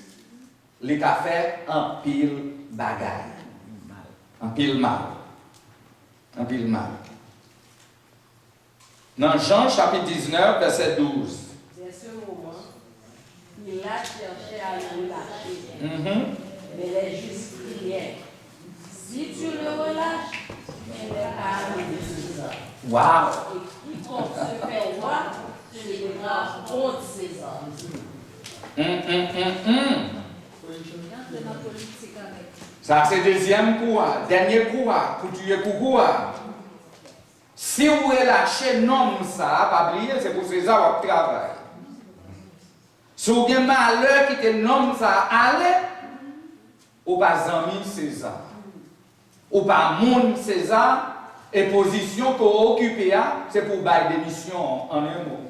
les a fait un pile bagaille. Un pile mal. Un pile mal. Dans Jean chapitre 19, verset 12. Dès ce moment, il a cherché à le relâcher. Mais les justes criaient, si tu le relâches, il est à César. Wow! Et quiconque se fait roi, se lèvera contre César. Ça, c'est deuxième coup, dernier coup, pour tuer coucou. Si vous relâchez non ça, pas oublier, c'est pour César qui travaille. Si vous avez malheur qui te nomme ça, allez, ou pas ami César, ou pas monde César, et position qu'on occupe, c'est pour bailler des missions en un mot.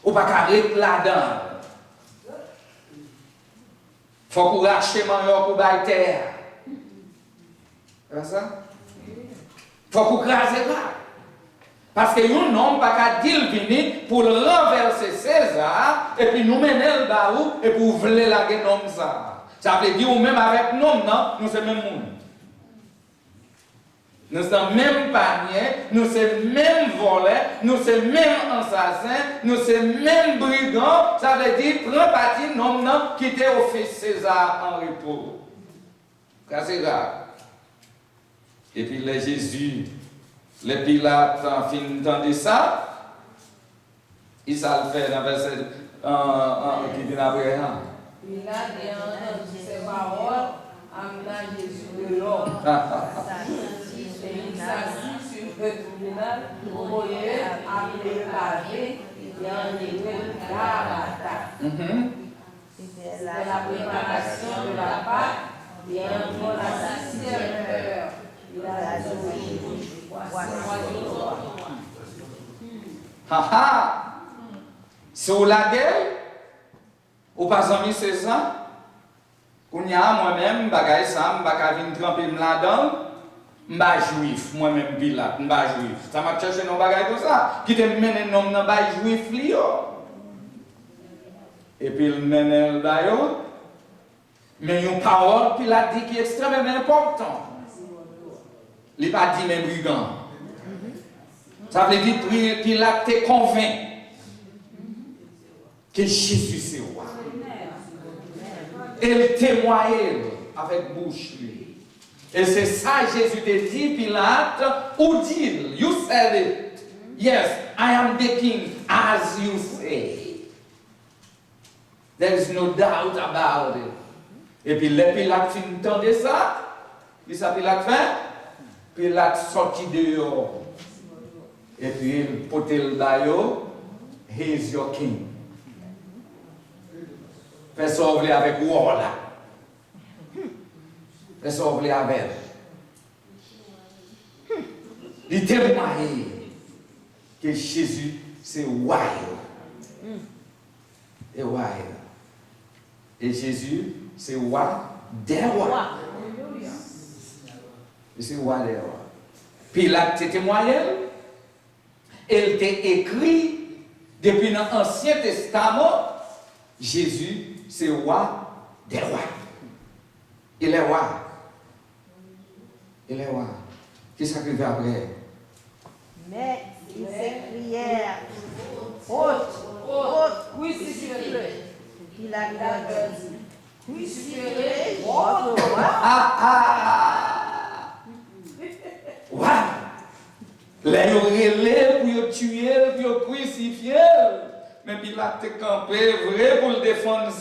Ou pas carré là-dedans. Faut qu'on rachète mon pour bailler terre. C'est ça? Faut qu'on crase pas. Parce que nous n'avons pas qu'à dire venir pour renverser César et puis nous mener le barou et pour voler la gueule ça. Ça veut dire, ou même avec nous, non, nous sommes même monde. Nous sommes même paniers, nous sommes même volés, nous sommes même assassins, nous sommes même brigands. Ça veut dire, prends parti, non, non, quitter au fils César en repos. Ça c'est grave. Et puis le Jésus, les Pilates en fin de ça, il s'en fait dans le verset qui vient après. Pilate ayant entendu ces paroles, amena Jésus de l'or. Et il s'assit sur le tribunal, envoyé, appelé pavé, et en écrit Gabata. C'était la préparation de la Pâque, et en la 6e heure, il a dit sur la gueule, ou pas ami César, qu'on y a moi-même, bagaille ça, je vais tremper là-dedans, je suis juif, moi-même Pilate, je suis juif. Ça m'a cherché nos bagailles comme ça, qui te mène un homme dans le juif, et puis il mène le baillot, mais une parole, Pilate dit qui est extrêmement importante. Il n'a pas dit même brigand. Ça veut dire que Pilate te convainc que Jésus c'est roi. Il témoigne avec bouche. Et c'est ça Jésus te dit, Pilate, ou dit, you said it. Yes, I am the king as you say. There is no doubt about it. Et puis le Pilate finit de ça. Il s'appelle Pilate fait. Pilate sorti dehors. Et puis il porte le baillot. He is your king. Fais ça avec moi là. Fais ça avec. Il témoigne que Jésus c'est roi. Et roi. Et Jésus c'est roi des rois. C'est roi des rois. Pilate te témoignait. Il t'a écrit depuis l'Ancien Testament, Jésus c'est roi des rois. Il est roi. Il est roi. Qu'est-ce qui va après? Mais ils s'écrièrent, haute, crucifiez-le. Il a dit, Crucifiez-le, votre roi. Wow! Là, ils ont relé pour tuer, pour crucifier. Mais puis là, tu es campé, vrai, pour le défendre.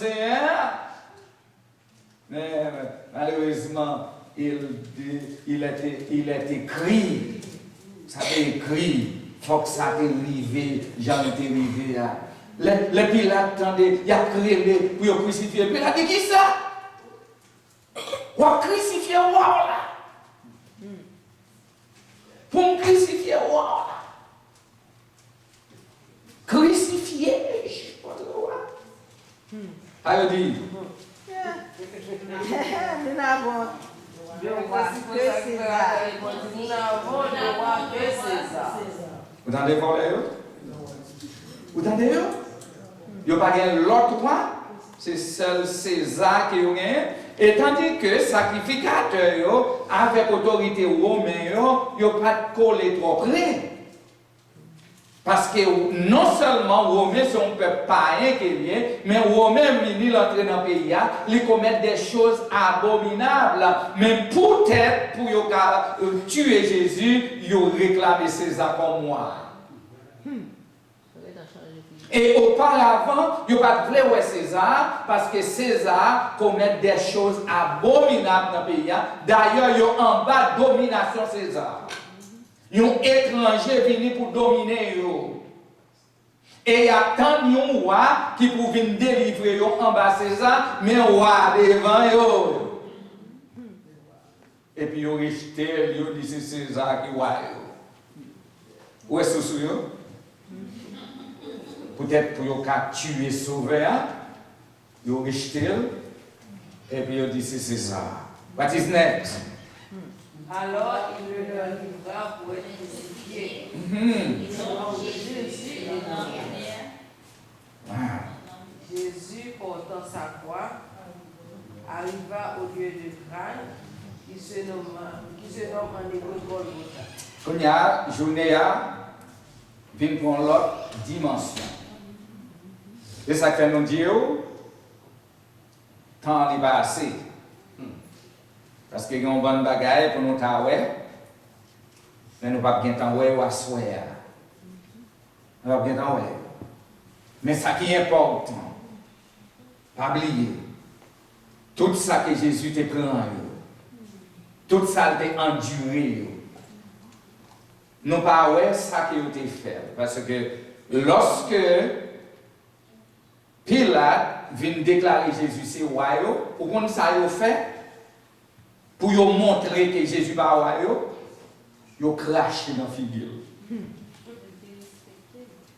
Mais malheureusement, il est écrit. Ça a été écrit. Il faut que ça t'est arrivé. J'en étais arrivé. Le Pilate attendait, il a créé pour crucifier. Puis il a dit qui ça? Pour crucifier roi là. Pour me crucifier roi là. Crucifier votre roi. Alors dit. Nous n'avons de roi que César. Nous n'avons de roi que César. Vous entendez parler? Vous entendez? Il n'y a pas l'autre roi. C'est seul César qui est. Et tandis que sacrificateur avec autorité romaine, il n'y a pas de coller trop près. Parce que non seulement les Romains sont un peuple païen qui vient, mais les Romains, ils entrent dans le pays, ils commettent des choses abominables. Mais peut-être pour tuer Jésus, ils ont réclamé César comme moi. Et auparavant, il n'y a pas de voir César parce que César commet des choses abominables dans le pays. D'ailleurs, il y a en bas domination César. Il y a un étranger venu pour dominer. Et il y a tant de rois qui pour venir délivrer en bas César, mais roi devant. Et puis, ils ont rejeté, ils ont dit c'est César qui est roi. Où est-ce que c'est? Peut-être pour tuer Sauveur, ils ont rejeté, et puis ils ont dit c'est César. What is next? Alors il le leur livra pour être crucifié. Donc Jésus est mort. Jésus, portant sa croix, arriva au lieu de crâne qui se nomme en hébreu Golgotha. Quand il y a journée, vient pour l'autre dimension. Et ça fait nous dire, temps n'est pas assez. Parce qu'il y a une bonne bagaille pour nous travailler, mais nous ne pouvons pas bien travailler ou asseoir. Nous ne pouvons pas bien travailler. Mais ça qui est important, pas oublier, tout ça que Jésus t'a pris en eux, tout ça t'a enduré, nous ne pouvons pas ça qui a été fait. Parce que lorsque Pilate vient déclarer Jésus c'est roi, pour qu'on ça a fait, pour montrer que Jésus n'est pas roi, il a craché dans la figure.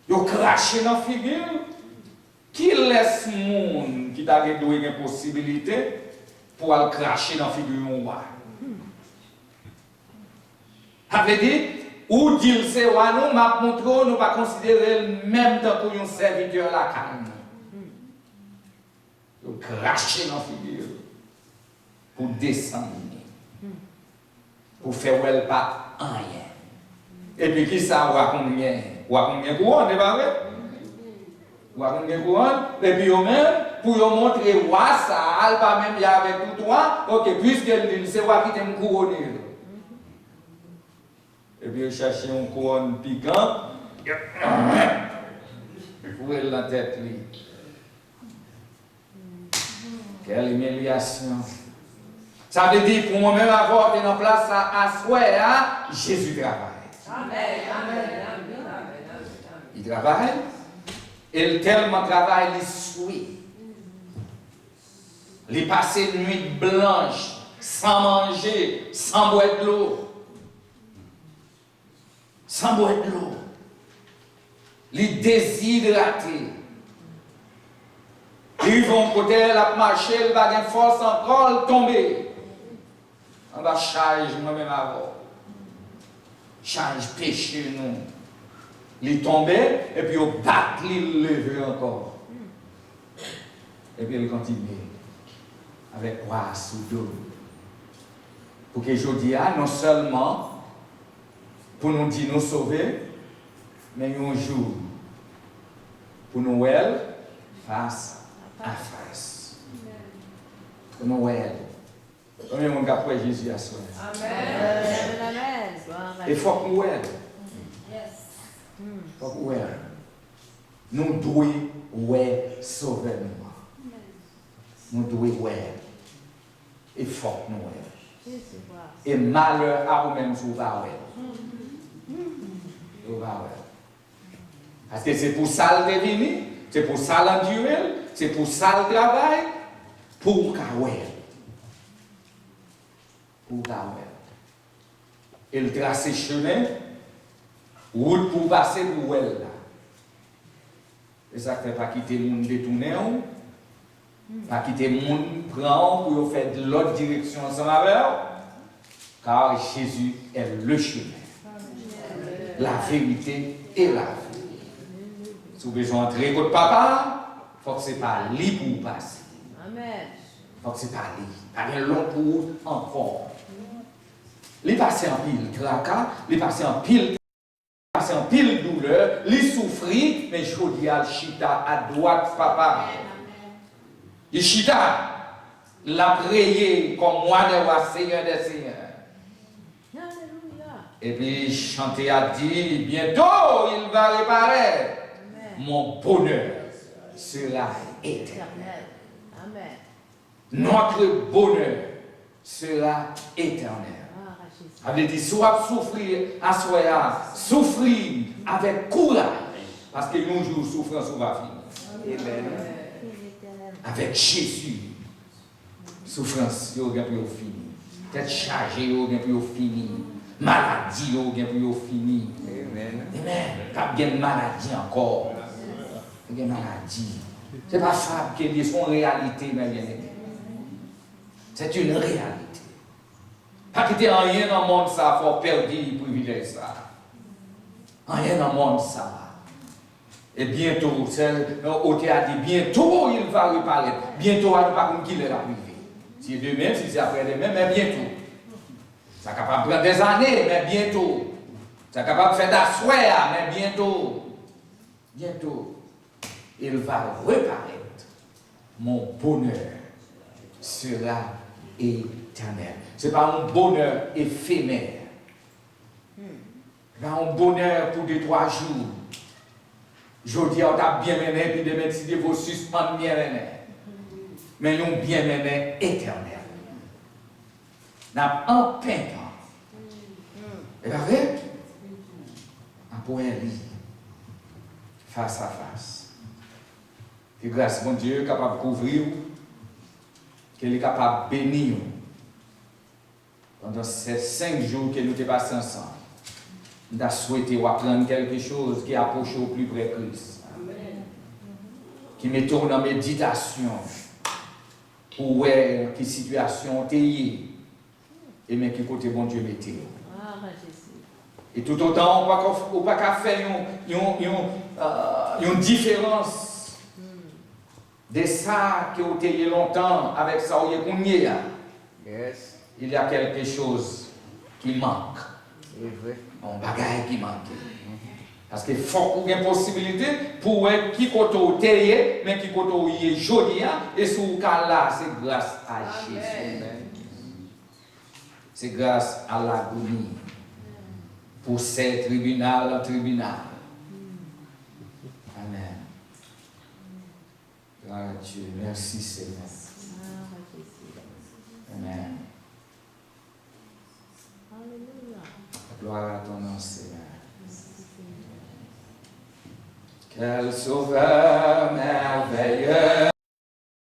Il a craché dans la figure. Qui laisse le monde qui t'a donné une possibilité pour aller cracher dans la figure du roi? Ça veut dire, ou dire c'est roi, nous m'a montré, nous ne pas considérer le même temps pour un serviteur la canne. Il a craché dans la figure pour descendre. Pour faire elle pas rien. Et puis qui ça voit combien? Voit combien couronne, n'est pas vrai? Voit combien couronne? Et puis même pour montrer roi ça, elle pas même y avec tout toi. OK, puisqu'elle dit c'est roi qui t'aime couronner. Et puis chercher une couronne piquant. Pour elle la tête lui. Quelle humiliation. Ça veut dire pour moi-même avoir été en place à asseoir, Jésus travaille. Il travaille. Et tellement travaille, il suit. Il passe une nuit blanche, sans manger, sans boire de l'eau. Sans boire de l'eau. Il déshydraté. Ils vont côté la marcher, il va avoir force encore, tomber. On va charger moi-même avant. Charge péché nous. Il tombe et puis on bat, il lever encore. Et puis il continue avec quoi sous dos. Pour que je dise, non seulement pour nous dire nous sauver, mais un jour pour nous voir face à face. Pour nous voir. Combien de monde a pris Jésus à soi? Amen. Il faut que nous voyons. Il faut que nous voyons. Nous devons sauver nous. Nous devons voir. Il faut que nous voyons. Et malheur à vous-même si vous ne voyez pas. Parce que c'est pour ça le deviner, c'est pour ça l'endurer, c'est pour ça le travail, pour qu'à pour Gawel. Il trace chemin, route pour passer pour elle là. Et ça ne fait pas quitter le monde détourné, pas quitter le monde prendre pour faire de l'autre direction ensemble avec car Jésus est le chemin, la vérité et la vie. Si vous avez besoin d'entrer votre papa, il faut que ce n'est pas lui pour passer. Amen. Il faut que ce n'est pas lui. Pas de long pour encore. Les passé en pile tracas, les passé en pile douleur, les souffrir, mais je dis à chita à droite papa. Il chita, l'a prié comme moi de roi Seigneur des Seigneurs. Et puis chanter a dit, bientôt il va réparer. mon bonheur sera éternel. Amen. Notre bonheur sera éternel. Ah, Jésus. Avait dit, soit souffrir à soi, souffrir avec courage, parce que un jour souffrance va finir. Amen. Avec Jésus, souffrance, il y a pour finir. Tête chargée, il y a pour finir. Maladie, il y a pour finir. Amen. Amen. Il y a une maladie encore. Il y a une maladie. Ce n'est pas ça qui est son réalité, mes bien-aimés. C'est une réalité. Pas quitter rien dans le monde, ça, il faut perdre le privilège, ça. Rien dans le monde, ça. Et bientôt, au théâtre, bientôt il va reparaître. Bientôt, il ne va pas qu'il est arrivé. Si demain, si c'est après-demain, mais bientôt. Ça est capable de prendre des années, mais bientôt. Ça est capable de faire d'asseoir, mais bientôt. Bientôt, il va reparaître. Mon bonheur sera éternel. Ce n'est pas un bonheur éphémère. Ce n'est pas un bonheur pour 2-3 jours. Je dis, on t'a bien mené, puis demain, si vous suspendez bien mené. Mais nous bien mené éternel. Nous avons un pain. Et la vrai, on peut lire face à face. Que grâce, mon Dieu, est capable de couvrir, qu'il est capable de bénir pendant ces 5 jours que nous avons passés ensemble. Nous avons souhaité apprendre quelque chose qui approche au plus près de Christ. Qui me tourne en méditation pour voir quelle situation tu es et mais quel côté bon Dieu mettez. Et tout autant, on ne peut pas faire une différence de ça que vous avez longtemps avec ça où vous êtes. Yes. Il y a quelque chose qui manque. Un bagage qui manque. Parce qu'il faut qu'il y ait une possibilité pour qui côté terre, mais qui côté est joli, et ce cas là, c'est grâce à Jésus. C'est grâce à l'agonie. Pour ces tribunal en tribunal. Amen. Gloire à Dieu. Merci Seigneur. Amen. Gloire à ton nom, Seigneur. Quel sauveur merveilleux.